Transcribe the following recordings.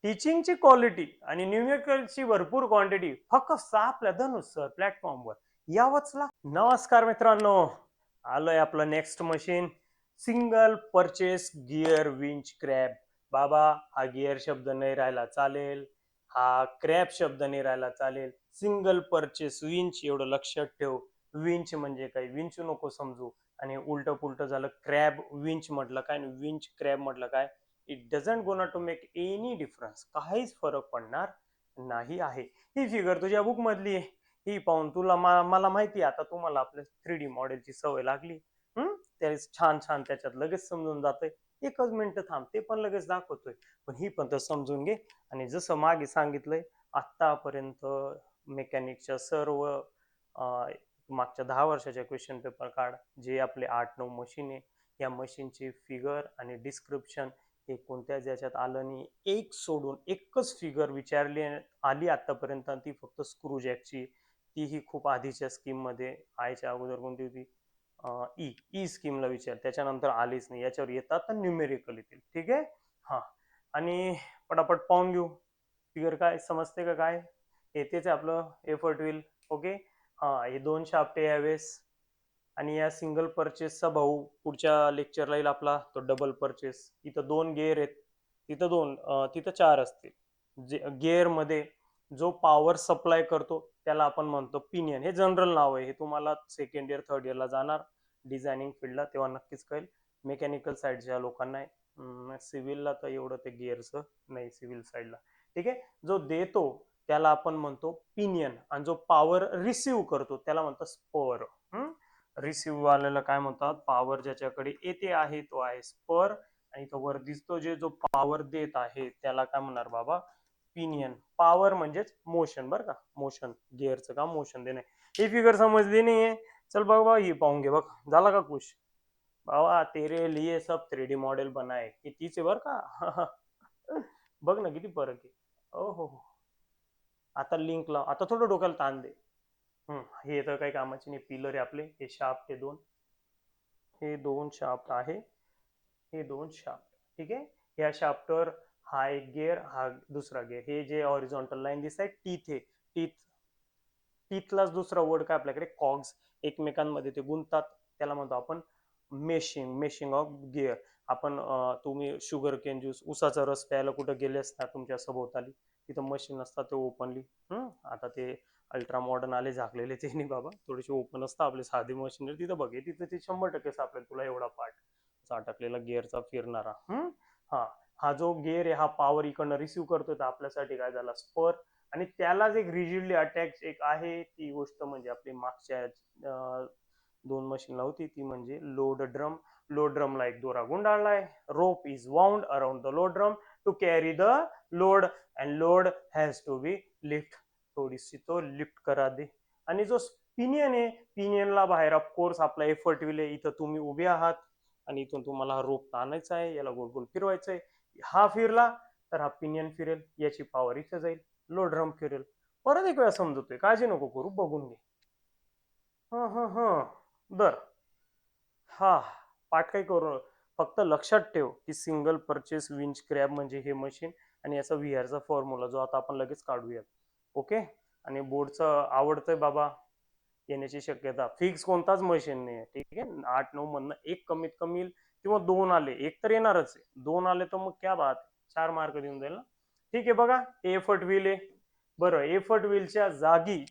टीचिंगची quality आणि न्यूमेरिकलची भरपूर quantity फक्त आपल्या धनुष सर प्लॅटफॉर्मवर यावंच लागतं. नमस्कार मित्रांनो, आलोय आपलं next machine, single purchase gear विंच क्रॅब. बाबा, हा गिअर शब्द नाही राहिला चालेल, हा क्रॅब शब्द नाही राहिला चालेल. सिंगल परचेस विंच एवढं लक्षात ठेव. विंच म्हणजे काय, विंच नको समजू. आणि उलट पुलट झालं, क्रॅब विंच म्हटलं काय, विंच क्रॅब म्हटलं काय, it doesn't gonna to make any difference. काहीच फरक पडणार नाही आहे. ही फिगर तुझ्या बुक मधली आहे. ही पाहून तुला मला माहिती आहे आता तुम्हाला आपल्या 3D मॉडेलची सवय लागली. त्या छान छान त्याच्यात लगेच समजून जातंय. एकच मिनिट थांब, ते पण लगेच दाखवतोय. पण ही पण तर समजून घे. आणि जसं मागे सांगितलंय, आतापर्यंत मेकॅनिकच्या सर्व मागच्या 10 वर्षाच्या क्वेश्चन पेपर काढ, जे आपले 8-9 मशीन आहे, या मशीनची फिगर आणि डिस्क्रिप्शन हे कोणत्याच याच्यात आलं नाही. एक सोडून एकच फिगर विचारली आली आतापर्यंत, ती फक्त स्क्रू जॅकची. तीही खूप आधीच्या स्कीम मध्ये, आयच्या अगोदर कोणती होती, ई ई स्कीमला विचार, त्याच्यानंतर आलीच नाही. याच्यावर येतात तर न्यूमेरिकल येतील. ठीक आहे. हा, आणि पटापट पाहून घेऊ फिगर. काय समजते का काय, येतेच आपलं एफर्ट व्हील. ओके. हा, हे 2 शाफ्ट आहे यावेळेस. आणि या सिंगल परचेसचा भाऊ पुढच्या लेक्चरला येईल आपला, तो डबल परचेस. इथं 2 गेअर आहेत, तिथं 2, तिथं 4 असतील. जे गेअर मध्ये जो पॉवर सप्लाय करतो त्याला आपण म्हणतो पिनियन. हे जनरल नाव आहे, हे तुम्हाला सेकंड इयर थर्ड इयरला जाणार डिझायनिंग फील्डला, तेव्हा नक्कीच कळेल. मेकॅनिकल साईडच्या लोकांना, सिव्हिलला तर एवढं ते गिअरचं नाही, सिव्हिल साईडला. ठीक आहे. जो देतो त्याला आपण म्हणतो पिनियन, आणि जो पॉवर रिसिव्ह करतो त्याला म्हणतो स्पर. रिसिव्ह वाल्याला काय म्हणतात, पॉवर ज्याच्याकडे येते आहे तो आहे स्पर, आणि तो वर दिसतो जो पॉवर देत आहे त्याला काय म्हणणार बाबा, पिनियन. पॉवर म्हणजेच मोशन, बरं का, मोशन. गिअरचं काम मोशन देणे. ही फिगर समजली नाहीये, चल बाबा ही पाहून घे. बघ, झाला का खुश बाबा, तेरे लिए सब 3D मॉडेल बनाए, हे तीच आहे बर का. बघ ना किती फरक आहे. ओ हो हो. आता लिंक लाव, आता थोडं डोक्याला ताण दे. हे तर काही कामाचे नाही. पिलर आहे आपले, हे शाफ्ट, हे दोन शाफ्ट आहे, हे 2 शाफ्ट. ठीक आहे. या शाफ्टवर हा एक गिअर, हा दुसरा गिअर. हे जे हॉरिझॉन्टल लाईन दिसत आहे, टीथ आहे. टीथ, टीथलाच दुसरा वर्ड काय आपल्याकडे, कॉग्स. एकमेकांमध्ये ते गुंततात, त्याला म्हणतो आपण मेशिंग. Meshing of gear. आपण तुम्ही शुगर केन ज्यूस, उसाचा रस प्यायला कुठं गेले असता तुमच्या सभोवताली, तिथं मशीन असतात ते ओपनली. आता ते अल्ट्रा मॉडर्न आले, झाकलेले ते नाही बाबा, थोडेसे ओपन असतात आपले साधे मशीनरी. तिथं बघे, तिथं ते 100% सापडेल तुला एवढा पार्ट अटकलेला गिअरचा फिरणारा. हा, हा जो गिअर आहे, हा पॉवर इकडनं रिसिव्ह करतो, तर आपल्यासाठी काय झाला, स्पर. आणि त्यालाच एक रिजिडली अटॅच एक आहे, ती गोष्ट म्हणजे आपली मागच्या 2 मशीनला होती, ती म्हणजे लोड ड्रम. लोड ड्रमला एक दोरा गुंडाळलाय. Rope is wound around the load drum to carry the load, and load has to be lift. थोडीशी तो लिफ्ट करा दे. आणि जो पिनियन आहे, पिनियनला बाहेर ऑफकोर्स आपला एफर्ट व्हील आहे. इथं तुम्ही उभे आहात आणि इथून तुम्हाला हा रोप ताणायचा आहे, याला गोल गोल फिरवायचा आहे. हा फिरला तर हा पिनियन फिरेल, याची पॉवर इथे जाईल, लोड ड्रम फिरेल. परत एक वेळा समजतोय, काळजी नको करू, बघून घे. हा हा हा, बर. हा, पाठ काही करू, फक्त लक्षात ठेव की सिंगल परचेस विंच क्रॅब म्हणजे हे मशीन, आणि याचा व्हीआरचा फॉर्म्युला जो आता आपण लगेच काढूयात. ओके. आणि बोर्डचं आवडतंय बाबा, येण्याची शक्यता फिक्स कोणताच मशीन नाही. ठीक आहे. 8-9 मधनं एक कमीत कमी येईल, किंवा 2 आले, एक तर येणारच आहे. 2 आले तर मग क्या बात, 4 मार्क देऊन जाईल ना. ठीक आहे. बघा, एफर्ट व्हील आहे. बरं, एफर्ट व्हीलच्या जागी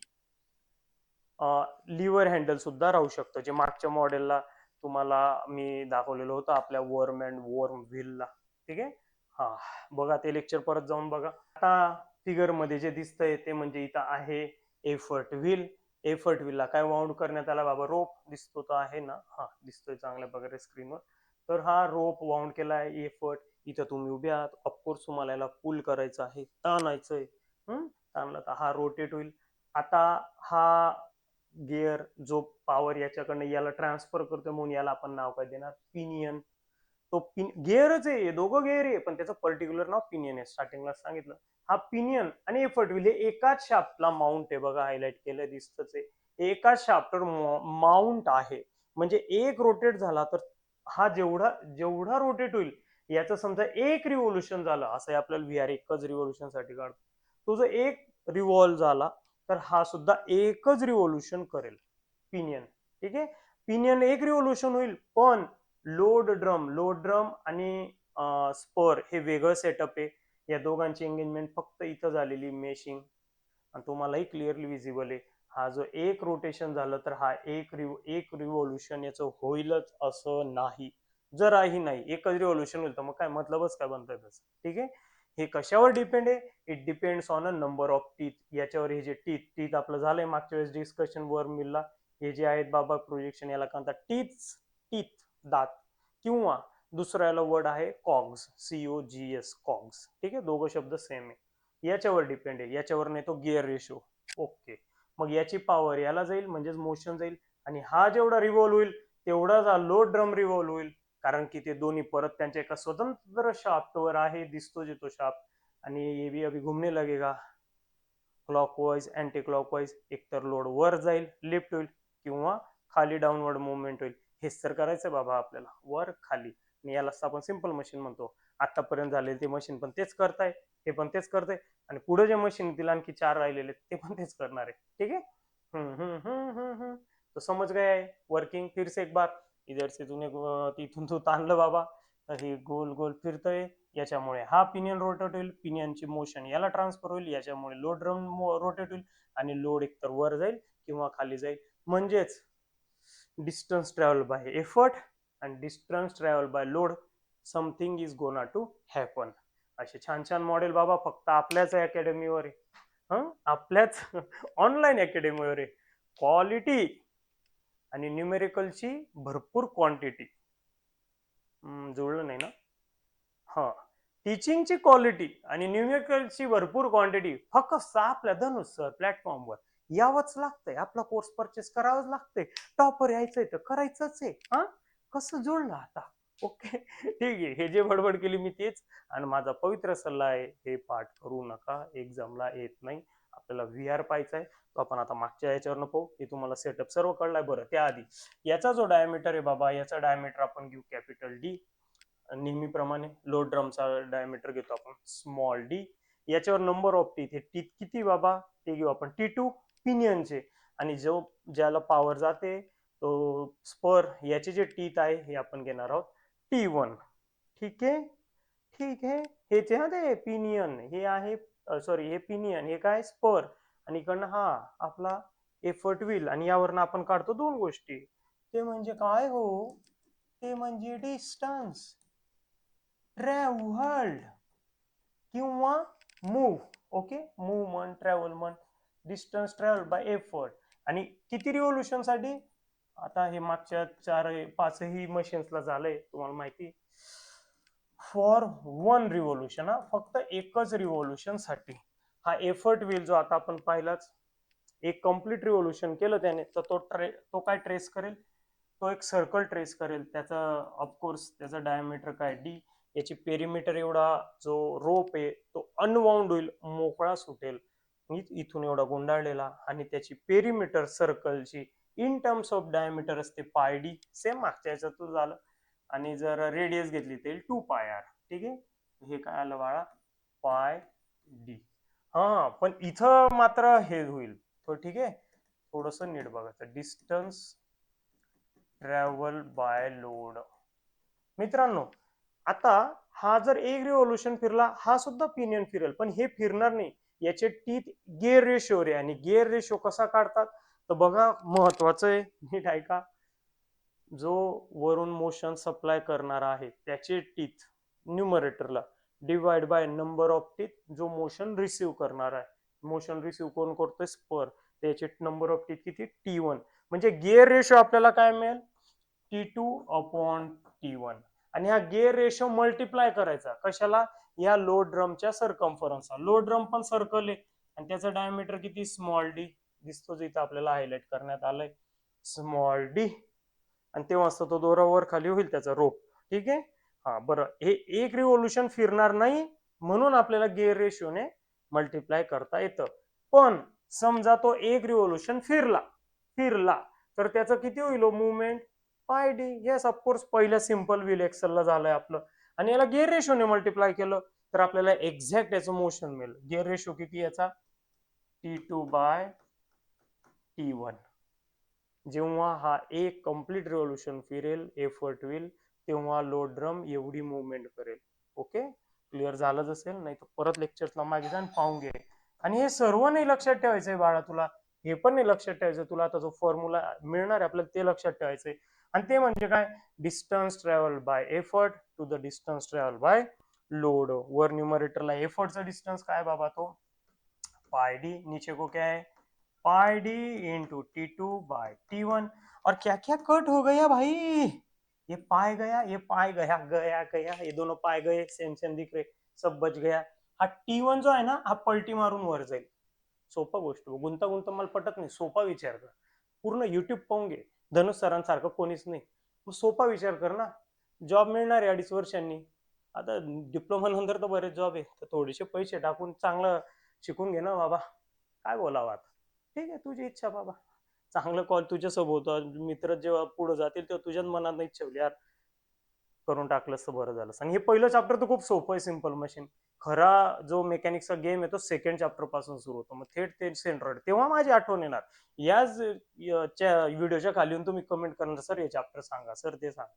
लिव्हर हँडल सुद्धा राहू शकतं, जे मागच्या मॉडेलला तुम्हाला मी दाखवलेलं होतं आपल्या वर्म अँड वर्म व्हीलला. ठीक आहे. हा, बघा ते लेक्चर परत जाऊन बघा. आता फिगर मध्ये जे दिसतंय ते म्हणजे इथं आहे एफर्ट व्हील. एफर्ट व्हीलला काय वाउंड करण्यात आला बाबा, रोप दिसतो तर आहे ना, हा दिसतोय चांगल्या प्रकारे स्क्रीनवर. तर हा रोप वाउंड केला आहे एफर्ट. इथं तुम्ही उभे आहात, ऑफकोर्स तुम्हाला याला पुल करायचं आहे, ताणायचंय. ताणला तर हा रोटेट होईल. आता हा गिअर जो पॉवर याच्याकडनं याला ट्रान्सफर करतो, म्हणून याला आपण नाव काय देणार, पिनियन. तो गिअरच आहे, दोघं गिअर आहे, पण त्याचं पर्टिक्युलर नाव पिनियन आहे, स्टार्टिंगला सांगितलं. हा पिनियन आणि एफर्ट व्हील हे एकाच शाफ्टला माउंट आहे, बघा हायलाइट केलं दिसतच आहे, एकाच शाफ्टवर माउंट आहे. म्हणजे एक रोटेट झाला तर हा जेवढा जेवढा रोटेट होईल याचं समजा एक रिव्होल्युशन झालं, असं आपल्याला व्हीआर एकच रिव्होल्युशन साठी काढतो, तो जो एक रिव्हॉल्व झाला तर हा सुद्धा एकच रिव्होल्युशन करेल पिनियन. ठीक आहे, पिनियन एक रिव्होल्युशन होईल, पण लोड ड्रम आणि स्पर हे वेगळं सेटअप आहे. या दोघांची एंगेजमेंट फक्त इथं झालेली मेशिंग, आणि तुम्हालाही क्लिअरली विजिबल आहे. हा जो एक रोटेशन झालं तर हा एक रिव्होल्युशन याचं होईलच असं नाही, जराही नाही. एकच रिव्होल्युशन होईल तर मग काय मतलबच काय बनतंय त्याचं. ठीक आहे, हे कशावर डिपेंड आहे? It depends on a number of teeth. याच्यावर हे जे टीथ टीथ आपलं झालंय मागच्या वेळेस डिस्कशन वर मिळला, हे जे आहेत बाबा प्रोजेक्शन, याला म्हणतात टीथ. टीथ दात, किंवा दुसरा याला वर्ड आहे कॉग्स, COGS कॉग्स. ठीक आहे, दोघं शब्द सेम आहे. याच्यावर डिपेंड आहे, याच्यावर नाही तो गिअर रेशो. ओके, मग याची पॉवर याला जाईल म्हणजेच मोशन जाईल, आणि हा जेवढा रिव्हॉल्व होईल तेवढाच हा लोड ड्रम रिव्हॉल्व होईल, कारण की ते दोन्ही परत त्यांच्या एका स्वतंत्र शाफ्टवर आहे, दिसतो जे तो शाफ्ट. आणि ये भी अभी घूमने लगेगा क्लॉकवाइज अँटी क्लॉकवाइज. एकतर लोड वर जाईल लिफ्ट होईल, किंवा खाली डाऊनवर्ड मुवमेंट होईल. हेच तर करायचं बाबा आपल्याला, वर खाली. आणि यालाच आपण सिंपल मशीन म्हणतो. आतापर्यंत झालेले ते मशीन पण तेच करताय, हे पण तेच करते, आणि पुढे जे मशीन येतील आणखी 4 राहिलेले ते पण तेच करणार आहे. ठीक आहे, तो समज गया है वर्किंग. फिर से एक बार, इधर से तूने तिथून तू ताणलं बाबा, तर हे गोल गोल फिरतंय, याच्यामुळे हा पिनियन रोटेट होईल, पिनियनची मोशन याला ट्रान्सफर होईल, याच्यामुळे लोड ड्रम रोटेट होईल, आणि लोड एकतर वर जाईल किंवा खाली जाईल. म्हणजेच डिस्टन्स ट्रॅव्हल बाय एफर्ट आणि distance travel by load, something is gonna to happen. असे छान छान मॉडेल बाबा फक्त आपल्याच अकॅडमीवर आहे, आपल्याच ऑनलाईन अकॅडमीवर आहे. क्वालिटी आणि न्यूमेरिकलची भरपूर क्वांटिटी. जुळलं नाही ना? हा, टीचिंगची क्वालिटी आणि न्यूमेरिकलची भरपूर क्वांटिटी फक्त आपल्या धनुष सर प्लॅटफॉर्मवर यावंच लागतंय. आपला कोर्स परचेस करावाच लागतंय. टॉपर यायचंय तर करायचंच आहे. हा, कसं जुळलं आता? ओके, ठीक आहे, हे जे बडबड केली मी तेच. आणि माझा पवित्र सल्ला आहे, हे पाठ करू नका, एक्झामला येत नाही. आपल्याला व्हीआर पाहायचा आहे, तो आपण आता मागच्या याच्यावर पाहू. हे तुम्हाला सेटअप सर्व कळलाय. बरं, त्याआधी याचा जो डायमीटर आहे बाबा, याचा डायमीटर आपण घेऊ कॅपिटल डी. नेहमीप्रमाणे लोड ड्रमचा डायमीटर घेतो आपण स्मॉल डी. याच्यावर नंबर ऑफ टीथ, हे टीथ किती बाबा ते घेऊ आपण T2 पिनियनचे. आणि जो ज्याला पॉवर जाते तो स्पर, याचे जे टीथ आहे हे आपण घेणार आहोत T1. ठीक आहे, ठीक आहे, हेच आहे ते पिनियन, हे आहे सॉरी हे पिनियन, हे काय स्पर, आणि इकडनं हा आपला एफर्ट व्हील. आणि यावरनं आपण काढतो दोन गोष्टी, ते म्हणजे काय हो, ते म्हणजे डिस्टन्स ट्रॅव्हल्ड किंवा मूव्ह. ओके, मूव्ह म्हण, ट्रॅव्हल म्हण, डिस्टन्स ट्रॅव्हल बाय एफर्ट. आणि किती रिव्होल्युशन साठी? आता हे मागच्या 4-5ही मशीन्सला झालंय, तुम्हाला माहिती, फॉर 1 रिव्होल्युशन. हा, फक्त एकच रिव्होल्युशन साठी. हा एफर्ट व्हील जो आता आपण पाहिलाच, एक कम्प्लीट रिव्होल्युशन केलं त्याने, तर तो काय ट्रेस करेल? तो एक सर्कल ट्रेस करेल. त्याचा ऑफकोर्स त्याचा डायमीटर काय डी. याची पेरिमीटर एवढा जो रोप आहे तो अनवाउंड होईल, मोकळा सुटेल इथून एवढा गुंडाळलेला. आणि त्याची पेरिमीटर सर्कलची इन टर्म्स ऑफ डायमीटर असते पाय डी, सेम मागच्या याच्यातून झालं. आणि जर रेडियस घेतली तर 2πr. ठीक आहे, हे काय आलं बाळा, पाय डी. हा, पण इथं मात्र हे होईल तो. ठीक आहे, थोडस नीट बघायचं, डिस्टन्स ट्रॅव्हल बाय लोड. मित्रांनो, आता हा जर एक रिव्होल्युशन फिरला, हा सुद्धा पिनियन फिरेल, पण हे फिरणार नाही. याचे टीथ गिअर रेशो रे, आणि गिअर रेशो कसा काढतात तर बघा, महत्वाचं आहे, नीट ऐका. जो वरून मोशन सप्लाय करणारा आहे त्याचे टीथ न्यूमरेटरला divide by number of teeth जो मोशन रिसीव्ह करणार आहे. मोशन रिसीव्ह कोण करतोय? स्पर. त्याचे नंबर ऑफ टीथ किती? T1. म्हणजे गिअर रेशो आपल्याला काय मिळेल? T2/T1. आणि हा गिअर रेशो मल्टिप्लाय करायचा कशाला? या लोड ड्रमच्या सरकमफरन्सला. लोड ड्रम पण सर्कल आहे, आणि त्याचं डायमीटर किती? Small D. दिसतोच इथं आपल्याला हायलाइट करण्यात आलंय, स्मॉल डी. आणि तेव्हा असतं तो दोरा वर खाली होईल त्याचा रोप. ठीक आहे, हा बरं, हे एक रिव्होल्युशन फिरणार नाही म्हणून आपल्याला गिअर रेशोने मल्टिप्लाय करता येतं. पण समजा तो एक रिव्होल्युशन फिरला फिरला तर त्याचं किती होईल मुवमेंट? पाय डी. येस ऑफकोर्स, पहिल्या सिंपल व्हील एक्सलला झालंय आपलं. आणि याला गिअर रेशोने मल्टिप्लाय केलं तर आपल्याला एक्झॅक्ट याचं मोशन मिळेल. गिअर रेशो किती याचा? T2/T1. जेव्हा हा एक कम्प्लीट रिव्होल्यूशन फिरेल, एफर्ट होईल, तेव्हा लोड ड्रम एवढी मुवमेंट करेल. ओके, क्लिअर झालंच असेल, नाही तर परत लेक्चरला मागे जाऊन पाहून घे. आणि हे सर्व नाही लक्षात ठेवायचंय बाळा तुला, हे पण नाही लक्षात ठेवायचं तुला. आता जो फॉर्म्युला मिळणार आहे आपल्याला ते लक्षात ठेवायचंय. आणि ते म्हणजे काय? Distance travel by effort to the distance travel by load. वर न्यूमरेटरला एफर्टचा डिस्टन्स काय बाबा? तो पाय डी. नीचे को क्या है? पाई डी इंटू T2/T1. और क्या क्या कट हो गया भाई? ये पाए गया, ये पाए गया, गया गया, ये दोनों पाए गए, सेम सेम दिख रहे, सब बच गया. हा T1 जो आहे ना, हा पलटी मारून वर जाईल. सोपा गोष्ट, गुंता गुंता मला पटत नाही. सोपा विचार कर, पूर्ण युट्यूब पाहून घे. धनुष सरांसारखं कोणीच नाही. मग सोपा विचार कर ना. जॉब मिळणार आहे 2.5 वर्षांनी. आता डिप्लोमा नंतर तर बरेच जॉब आहे, तर थोडेसे पैसे टाकून चांगलं शिकून घे ना बाबा. काय बोलावं आता. ठीक आहे, तुझी इच्छा बाबा. चांगलं कॉल तुझ्यासोबत होतं, मित्र जेव्हा पुढे जातील तेव्हा तुझ्याच मनात नाही ठेवली यार, करून टाकलंस तर बरं झालं. आणि हे पहिलं चॅप्टर तर खूप सोपं आहे, सिम्पल मशीन. खरा जो मेकॅनिक्सचा गेम आहे तो सेकंड चॅप्टर पासून सुरू होतो, मग थेट ते सेंट्रॉइड. तेव्हा माझी आठवण येणार. याच व्हिडिओच्या खाली येऊन तुम्ही कमेंट करणार, सर हे चॅप्टर सांगा, सर ते सांगा.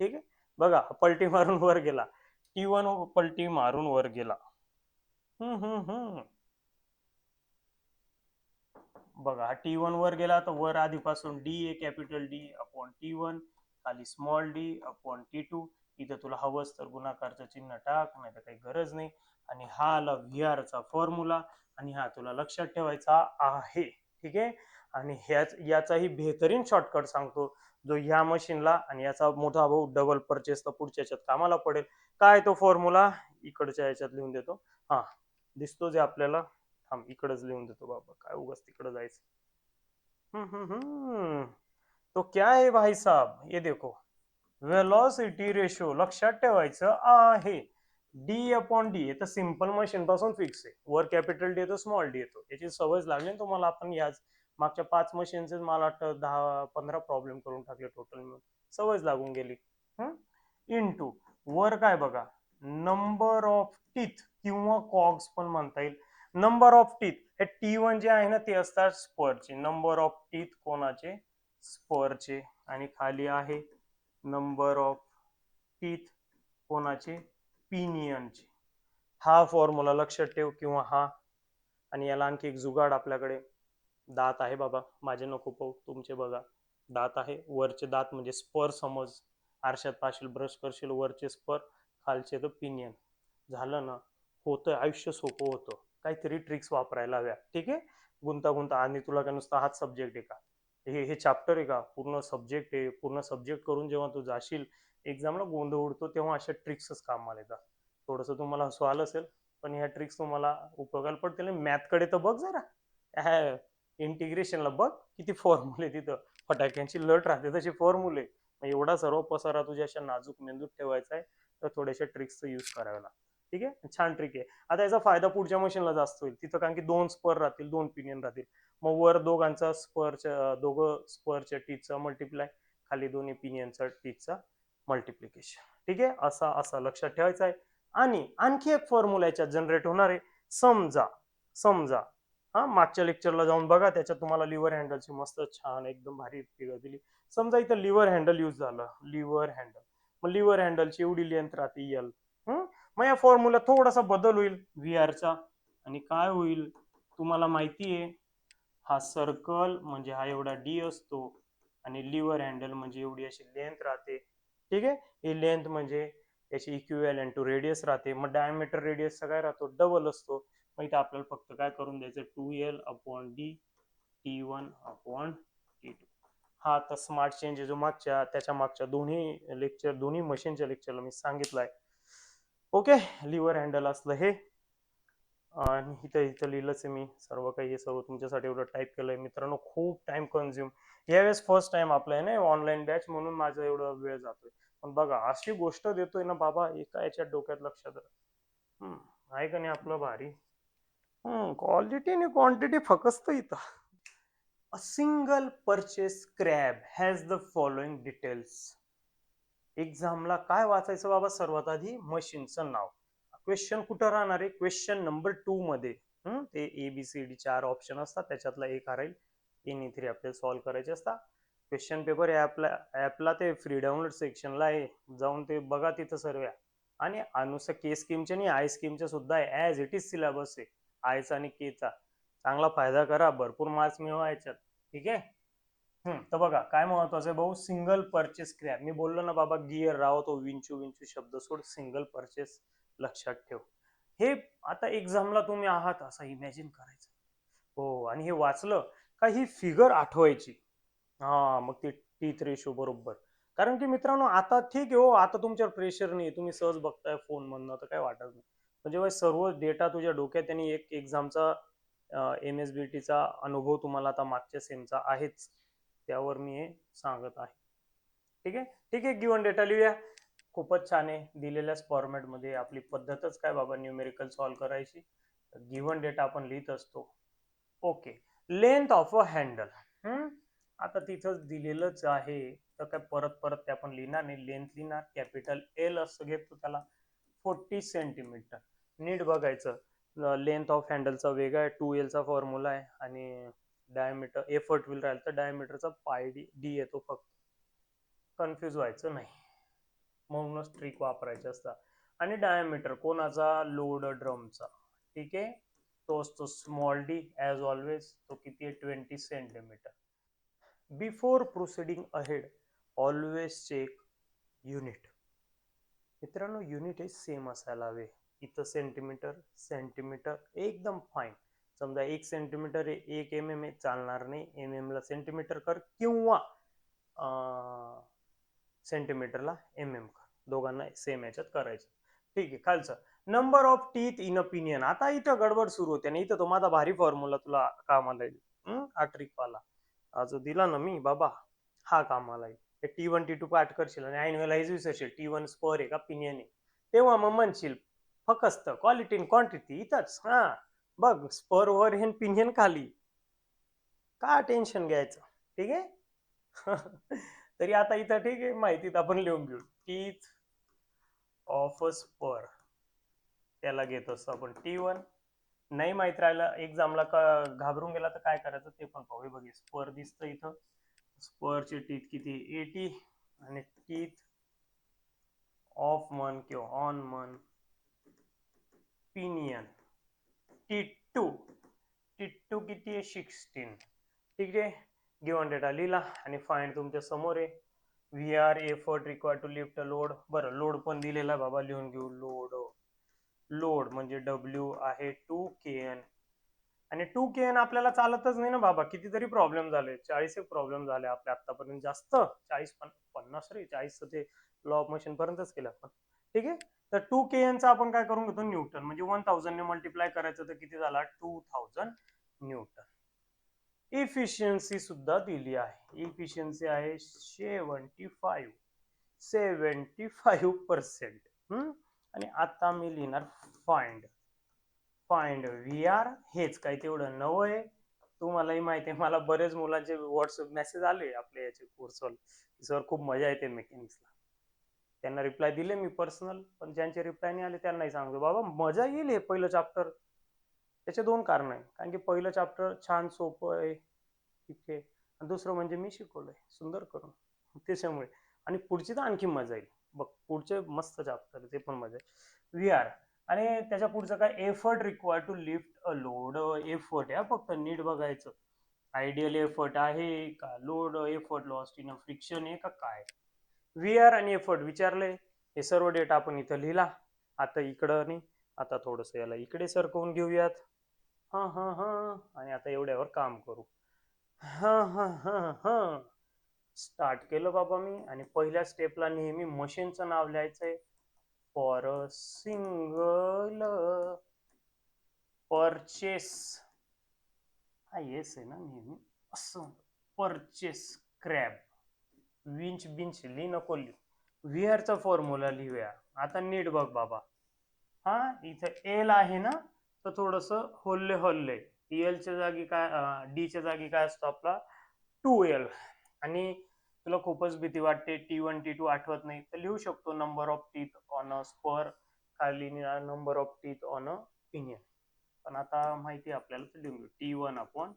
ठीक आहे, बघा पलटी मारून वर गेला. T1 पलटी मारून वर गेला. बघा T1 वर गेला तर वर आधीपासून डी आहे, कॅपिटल डी अपॉन T1, खाली स्मॉल डी अपॉन T2. इथं तुला हवंच तर गुणाकारचं चिन्ह टाक, नाही तर काही गरज नाही. आणि हा आला VR चा फॉर्म्युला, आणि हा तुला लक्षात ठेवायचा आहे. ठीक आहे, आणि याचाही बेहतरीन शॉर्टकट सांगतो, जो ह्या मशीनला आणि याचा मोठा भाऊ डबल परचेसला पुढच्या याच्यात कामाला पडेल. काय तो फॉर्म्युला? इकडच्या याच्यात लिहून देतो. हा दिसतो जे आपल्याला, थांब इकडेच लिहून देतो बाबा, काय उगाच तिकडे जायचं. तो क्या है भाई साहब? ये देखो, वेलोसिटी रेशो लक्षात ठेवायचं आहे. D upon D. तर सिंपल मशीन पासून फिक्स आहे. वर कॅपिटल डी येतो, स्मॉल डी येतो. याची सवय लागली ना तुम्हाला. आपण याच मागच्या 5 मशीनचे मला वाटतं 10-15 प्रॉब्लेम करून टाकले टोटल मिळून. सवयच लागून गेली. इंटू वर काय बघा, नंबर ऑफ टीथ किंवा कॉग्स पण म्हणता येईल. नंबर ऑफ टीथ हे T1 जे आहे ना ते असतात स्परचे. नंबर ऑफ टीथ कोणाचे? स्परचे. आणि खाली आहे नंबर ऑफ टीथ कोणाचे? पिनियनचे. हा फॉर्म्युला लक्षात ठेव, किंवा हा. आणि याला आणखी एक जुगाड आपल्याकडे. दात आहे बाबा, माझे नको पाहू, तुमचे बघा. दात आहे, वरचे दात म्हणजे स्पर. समज आरशात पाशील, ब्रश करशील, वरचे स्पर, खालचे तर पिनियन. झालं ना, होतं आयुष्य सोपं होतं. काहीतरी ट्रिक्स वापरायला हव्या. ठीक आहे, गुंता. आणि तुला काय नुसता हाच सब्जेक्ट आहे का? हे चॅप्टर आहे का? पूर्ण सब्जेक्ट आहे. पूर्ण सब्जेक्ट करून जेव्हा तू जाशील एक्झामला, गोंधळ उडतो, तेव्हा अशा ट्रिक्सच कामाला येतात. थोडंसं तुम्हाला हसू आलं असेल, पण ह्या ट्रिक्स तुम्हाला उपयोगाला पडतील. मॅथकडे तर बघ जरा, इंटिग्रेशनला बघ, किती फॉर्म्युले तिथं फटाक्यांची लट राहते तशी फॉर्म्युले. एवढा सर्व पसारा तुझ्या अशा नाजूक मेंदूत ठेवायचा आहे, तर थोड्याशा ट्रिक्सचा यूज करावा लागतो. ठीक आहे, छान ट्रिक आहे. आता याचा फायदा पुढच्या मशीनला जास्त होईल तिथं, कारण की 2 स्पर राहतील, 2 पिनियन राहतील. मग वर दोघांचा दोघं स्परच्या टीचा मल्टिप्लाय, खाली दोन्ही पिनियनचा टीचा मल्टिप्लिकेशन. ठीक आहे, असा असा लक्षात ठेवायचा आहे. आणि आणखी एक फॉर्म्युला याच्यात जनरेट होणार आहे. समजा समजा हा मागच्या लेक्चरला जाऊन बघा, त्याच्यात तुम्हाला लिव्हर हँडलची मस्त छान एकदम भारी फिगर दिली. समजा इथं लिव्हर हँडल यूज झालं, लिव्हर हँडल. मग लिव्हर हँडलची एवढी लेंथ राहते एल. मग या फॉर्म्युला थोडासा बदल होईल व्हीआरचा. आणि काय होईल तुम्हाला माहिती आहे, हा सर्कल म्हणजे हा एवढा डी असतो, आणि लिव्हर हँडल म्हणजे एवढी अशी लेंथ राहते. ठीक आहे, ही लेंथ म्हणजे याची इक्विव्हॅलंट टू रेडियस राहते. मग डायमीटर रेडियसचा काय राहतो? डबल असतो. मग इथे आपल्याला फक्त काय करून द्यायचं? 2L upon D T1 upon T2. हा आता स्मार्ट चेंज आहे, जो मागच्या त्याच्या मागच्या दोन्ही मशीनच्या लेक्चरला मी सांगितलंय. ओके, लिव्हर हँडल असलं हे. आणि इथं इथं लिहिलंच आहे मी सर्व काही. हे सर्व तुमच्यासाठी एवढं टाईप केलंय मित्रांनो. खूप टाइम कन्झ्युम. यावेळेस फर्स्ट टाइम आपलं आहे ना ऑनलाईन बॅच, म्हणून माझा एवढा वेळ जातोय. पण बघा, अशी गोष्ट देतोय ना बाबा, एका याच्यात डोक्यात लक्षात आहे का नाही आपलं भारी. क्वालिटी आणि क्वांटिटी फक्त इथं. A single purchase crab has the following details. एक्झामला काय वाचायचं बाबा? सर्वात आधी मशीनचं नाव. क्वेश्चन कुठं राहणार आहे? क्वेश्चन नंबर 2 मध्ये. ते ABCD 4 ऑप्शन असतात, त्याच्यातला एक राहील. 3 आपल्याला सॉल्व्ह करायचे असतात. क्वेश्चन पेपर ऍपला ते फ्री डाउनलोड सेक्शनला आहे, जाऊन ते बघा तिथं सर्व. आणि अनुसार के स्कीमच्या आणि आय स्कीमच्या सुद्धा आहे, ॲज इट इज सिलेबस आहे आयचा आणि केचा. चांगला फायदा करा, भरपूर मार्क्स मिळवा याच्यात. ठीक आहे. तर बघा काय महत्वाचं आहे भाऊ, सिंगल परचेस क्रॅप. मी बोललो ना बाबा, गिअर राव तो विंचू विंचू शब्द सोड, सिंगल परचेस लक्षात ठेव. हे आता एक्झामला तुम्ही आहात असं इमॅजिन करायचं. हो, आणि हे वाचलं का ही फिगर आठवायची. हा, मग ते टीथ रेशो बरोबर. कारण की मित्रांनो, आता ठीक आहे हो, आता तुमच्यावर प्रेशर नाही, तुम्ही सहज बघताय फोन मधनं, तर काय वाटत नाही. पण जेव्हा सर्व डेटा तुझ्या डोक्यात आणि एक एक्झामचा MSBTचा अनुभव तुम्हाला आता मागच्या सेमचा आहेच, त्यावर मी हे सांगत आहे. ठीक आहे. ठीक आहे, गिव्हन डेटा लिहूया. खूपच छान आहे. दिलेल्याच फॉर्मॅटमध्ये आपली पद्धतच काय बाबा न्यूमेरिकल सॉल्व्ह करायची. गिव्हन डेटा आपण लिहित असतो. Okay. Length of a handle. आता तिथंच दिलेलंच आहे, तर काय परत परत ते आपण लिहिणार नाही. लेंथ लिहिणार, कॅपिटल L असं घेतो त्याला, 40 सेंटीमीटर. नीट बघायचं. लेंथ ऑफ हँडलचा वेगळा आहे, 2L चा फॉर्म्युला आहे, आणि डायमीटर एफर्ट व्हील राहील तर डायमीटरचा पाय डी येतो फक्त. कन्फ्यूज व्हायचं नाही, म्हणूनच ट्रिक वापरायचे असतात. आणि डायमीटर कोणाचा? लोड ड्रमचा. ठीक आहे. तो असतो स्मॉल डी ॲज ऑलवेज. तो किती आहे? 20 centimetre. Before proceeding ahead always check unit. मित्रांनो, युनिट हे सेम असायला हवे. इथं सेंटीमीटर सेंटीमीटर एकदम फाईन. समजा 1 सेंटीमीटर आहे, 1 mm आहे, चालणार नाही. MM ला सेंटीमीटर कर, किंवा सेंटीमीटरला MM कर, दोघांना सेम याच्यात करायचं. ठीक आहे. खालचं number of teeth in a pinion. आता इथं गडबड सुरू होते आणि इथं तो माझा भारी फॉर्म्युला तुला कामाला येईल. हा ट्रिकवाला जो दिला ना मी बाबा, हा कामाला येईल. T1 T2 पाठ करशील आणि ऐन वेळेला हेच विसरशील T1 स्पर आहे का पिनियन आहे, तेव्हा मग म्हणशील फक्त क्वालिटी आणि क्वांटिटी इथंच. हा बघ, स्पर वर हे पिनियन खाली, का टेन्शन घ्यायचं. ठीक आहे. तरी आता इथं ठीक आहे, माहितीत आपण लिहून घेऊ. टीथ ऑफ अ स्पर, त्याला घेत असतो आपण T1. नाही माहित राहिलं, एक्झामला घाबरून गेला तर काय करायचं ते पण पाहू. बघ, स्पर दिसतं इथं. स्परचे टीथ किती? 80. आणि टीथ ऑफ मन किंवा ऑन मन पिनियन T2. T2 किती आहे? 16. ठीक आहे. गिव्हन डेटा लिहिला आणि फाइंड तुमच्या समोर आहे. VR effort required to lift a load. बरं, लोड पण दिलेला बाबा, लिहून घेऊ. लोड म्हणजे W आहे 2KN. आणि 2KN आपल्याला चालतच नाही ना बाबा, कितीतरी प्रॉब्लेम झाले, 40 प्रॉब्लेम झाले आपल्या आतापर्यंत. जास्त 40-50 रे, 40 ते लॉ ऑफ मशीन पर्यंतच केलं आपण. ठीक आहे. तर 2KN चा आपण काय करून घेतो? न्यूटन. म्हणजे 1000 ने मल्टिप्लाय करायचं तर किती झाला? 2000 न्यूटन. इफिशियन्सी सुद्धा दिली आहे. इफिशियन्सी आहे 75%. आणि आता मी लिहिणार फाइंड VR. हेच काय तेवढं नवं आहे, तुम्हालाही माहिती आहे. मला बरेच मुलांचे व्हॉट्सअप मेसेज आले आपल्या याचे कोर्सवर, सर खूप मजा येते मेकॅनिक्सला. त्यांना रिप्लाय दिले मी पर्सनल, पण ज्यांचे रिप्लाय नाही आले त्यांनाही सांगतो बाबा मजा येईल. हे पहिलं चॅप्टर, त्याचे 2 कारण आहे. कारण की पहिलं चॅप्टर छान सोपं आहे, ठीक आहे, आणि दुसरं म्हणजे मी शिकवलंय सुंदर करून, त्याच्यामुळे. आणि पुढची तर आणखी मजा येईल बघ, पुढचे मस्त चॅप्टर, ते पण मजा आहे. VR. आणि त्याच्या पुढचं काय? Effort required to lift a load. Effort आहे फक्त, नीट बघायचं. आयडियल एफर्ट आहे का load effort lost in friction आहे का काय? VR आणि एफर्ट विचारलंय. हे सर्व डेटा आपण इथं लिहिला. आता इकडं नाही, आता थोडस याला इकडे सरकवून घेऊयात. हा हा हा. आणि आता एवढ्यावर काम करू. हा हा हा हा. स्टार्ट केलं बाबा मी, आणि पहिल्या स्टेपला नेहमी मशीनचं नाव लिहायचंय. फॉर अ सिंगल परचेस, हा येस आहे ना नेहमी, असं परचेस क्रॅब. विंच बिंच लिही नको लिहू, VR चा फॉर्म्युला लिहूया. आता नीट बघ बाबा, हा इथं एल आहे ना, तर थोडस होल्ले. एल च्या जागी काय, डी च्या जागी काय असतो आपला? 2L. आणि तुला खूपच भीती वाटते, T1 T2 आठवत नाही, तर लिहू शकतो number of teeth on a spur, खाली number of teeth on a pinion. पण आता माहिती आपल्याला, तर लिहून घेऊ T1 अपॉन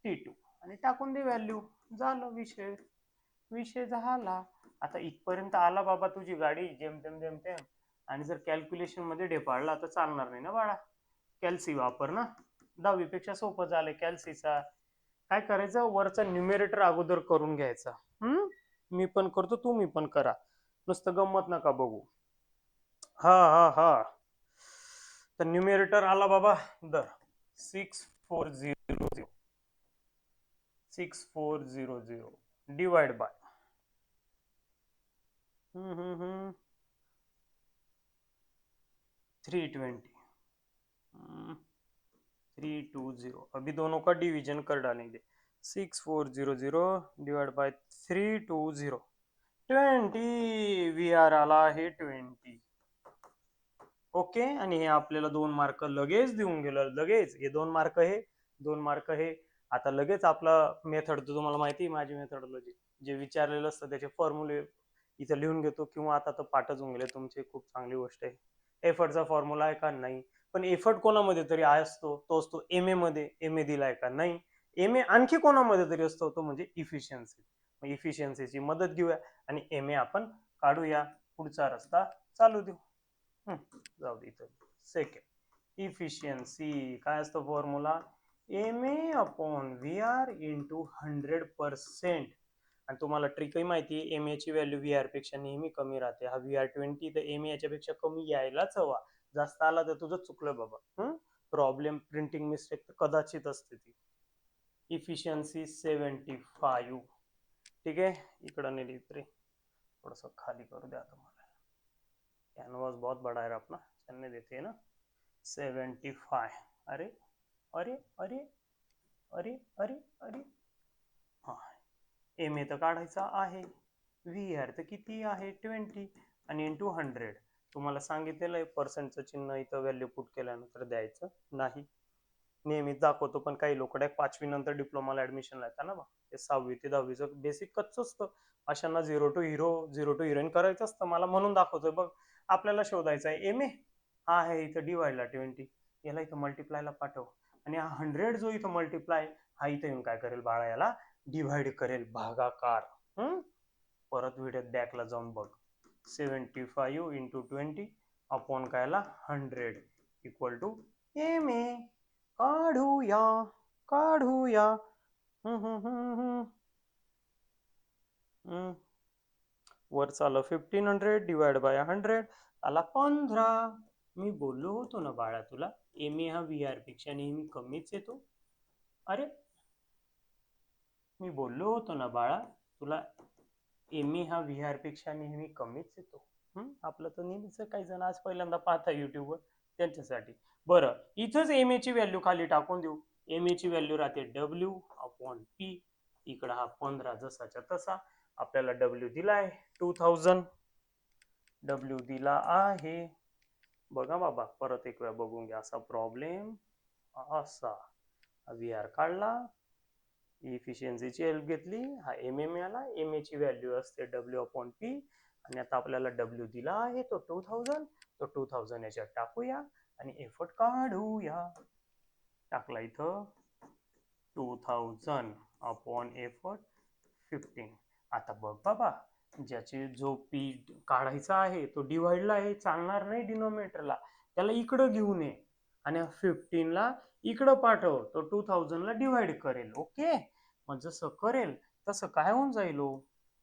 T2 आणि टाकून दे व्हॅल्यू. झालं विषय, विषय झाला. आता इथपर्यंत आला बाबा तुझी गाडी जेमतेम जेमतेम. आणि जर कॅल्क्युलेशन मध्ये ढेपाळला तर चालणार नाही ना बाळा. कॅल्सी वापर ना, 10वी पेक्षा सोपं झालंय कॅल्सीचा. काय करायचं, वरचा न्यूमेरेटर अगोदर करून घ्यायचा. मी पण करतो, तुम्ही पण करा, नुसतं गंमत नका बघू. हा हा हा. तर न्यूमेरेटर आला बाबा, दर 6400 6400 डिवाइड बाय 320 320. अभी दोनों का डिवीजन कर डालेंगे. 6400 डिवाइड बाय 320, 20 वी आर आला आहे 20. ओके. आणि हे आपल्याला 2 मार्क लगेच देऊन गेलं, लगेच. हे 2 मार्क, हे 2 मार्क, हे आता लगेच आपला मेथड, तर तुम्हाला माहिती आहे माझी मेथडॉलॉजी, जे विचारलेलं असतं त्याचे फॉर्म्युले इथं लिहून घेतो, किंवा आता तर पाठच होऊन गेले तुमची, खूप चांगली गोष्ट आहे. एफर्टचा फॉर्म्युला आहे का? नाही. पण एफर्ट कोणामध्ये तरी असतो, तो असतो एम ए मध्ये. एम ए दिलाय का? नाही. एम ए आणखी कोणामध्ये तरी असतो, तो म्हणजे इफिशियन्सी. इफिशियन्सीची मदत घेऊया आणि एम ए आपण काढूया, पुढचा रस्ता चालू देऊ. जाऊ दे इथं. सेकंड, इफिशियन्सी काय असतं formula? M A upon V R into 100%. आणि तुम्हाला ट्रिकही माहिती आहे, एम ए ची व्हॅल्यू व्ही आर पेक्षा नेहमी कमी राहते. हा व्ही आर 20, तर एम ए याच्यापेक्षा कमी यायलाच हवा. जास्त आला तर तुझं चुकलं बाबा. प्रॉब्लेम, प्रिंटिंग मिस्टेक तर कदाचित असते ती. इफिशियन्सी 75. ठीक आहे, इकडं नाही लिहित रे, थोडस खाली करू द्या तुम्हाला. कैनवास बहुत बड़ा है अपना, चलने देते हैं ना. 75. अरे अरे अरे अरे अरे अरे, हा. एम ए तर काढायचा आहे, व्ही आर तर किती आहे 20, आणि इंटू 100. तुम्हाला सांगितलेलं आहे पर्सेंटचं चिन्ह इथं व्हॅल्यू पुट केल्यानंतर द्यायचं नाही. नेहमीच दाखवतो, पण काही लोक 5वी नंतर डिप्लोमाला ऍडमिशन येतात ना बा, ते 6वी ते 10वीचं बेसिक कच्च असतं. अशांना zero to hero, zero to heroine करायचं असतं. मला म्हणून दाखवतोय बघ. आपल्याला शोधायचं आहे एम ए. हा आहे इथं डिवाइडला 20, याला इथं मल्टिप्लायला पाठव. आणि हा 100 जो इथं मल्टिप्लाय, हा इथं येऊन काय करेल बाळा, याला डिवाइड करेल, भागाकार. परत व्हिडिओत बॅकला जाऊन बघ. 75 इंटू 20 अपॉन कायला 100 इक्वल टू एम ए. काढूया, काढूया. वर चालं 1500 डिवाइड बाय 100 आला 15. मी बोललो होतो ना बाळा तुला, एम ए हा व्ही आर पेक्षा नेहमी कमीच येतो. अरे, मी बोललो होतो ना बाळा तुला, एम ए हा व्ही आर पेक्षा नेहमी कमीच येतो. आपलं तर नेहमीच, काही जण आज पहिल्यांदा पाहता युट्यूबवर, त्यांच्यासाठी. बरं, इथंच एम ए ची व्हॅल्यू खाली टाकून देऊ. एम ए ची व्हॅल्यू राहते डब्ल्यू अपॉन पी. इकडं हा 15 जसाच्या तसा. आपल्याला डब्ल्यू दिलाय 2000, डब्ल्यू दिला आहे. बघा बाबा, परत एक वेळा बघून घ्या. असा प्रॉब्लेम, असा व्ही आर काढला, इफिशियन्सीची हेल्प घेतली, हा एम ए मिळाला. एम ए ची व्हॅल्यू असते डब्ल्यू अपॉन पी. आणि आता आपल्याला डब्ल्यू दिला आहे तो 2000, तो 2000 याच्यात टाकूया आणि एफर्ट काढूया. टाकला इथं 2000 अपॉन एफर्ट 15. आता बघ बाबा, ज्याचे जो पी काढायचा आहे तो डिवाइडला आहे, चालणार नाही डिनोमिनेटरला, त्याला इकडं घेऊन ये आणि 15 ला इकडं पाठव, तो 2000 ला डिवाइड करेल. ओके, मग जसं करेल तसं काय होऊन जाईल,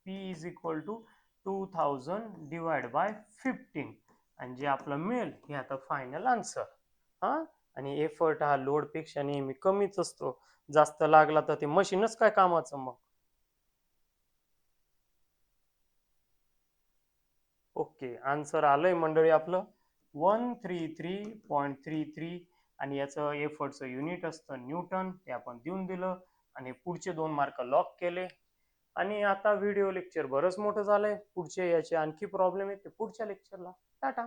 P is equal to 2000 divide by 15. आणि जे आपलं मिळेल हे आता फायनल आन्सर. हा, आणि एफर्ट हा लोड पेक्षा नेहमी कमीच असतो. जास्त लागला तर ते मशीनच काय कामाचं मग. ओके, आन्सर आलंय मंडळी आपलं 133.33. आणि याचं एफर्टचं युनिट असतं न्यूटन, ते आपण देऊन दिलं. आणि पुढचे 2 मार्क लॉक केले. आणि आता व्हिडिओ लेक्चर बरंच मोठं झालंय, पुढचे याचे आणखी प्रॉब्लेम आहेत ते पुढच्या लेक्चरला. टाटा.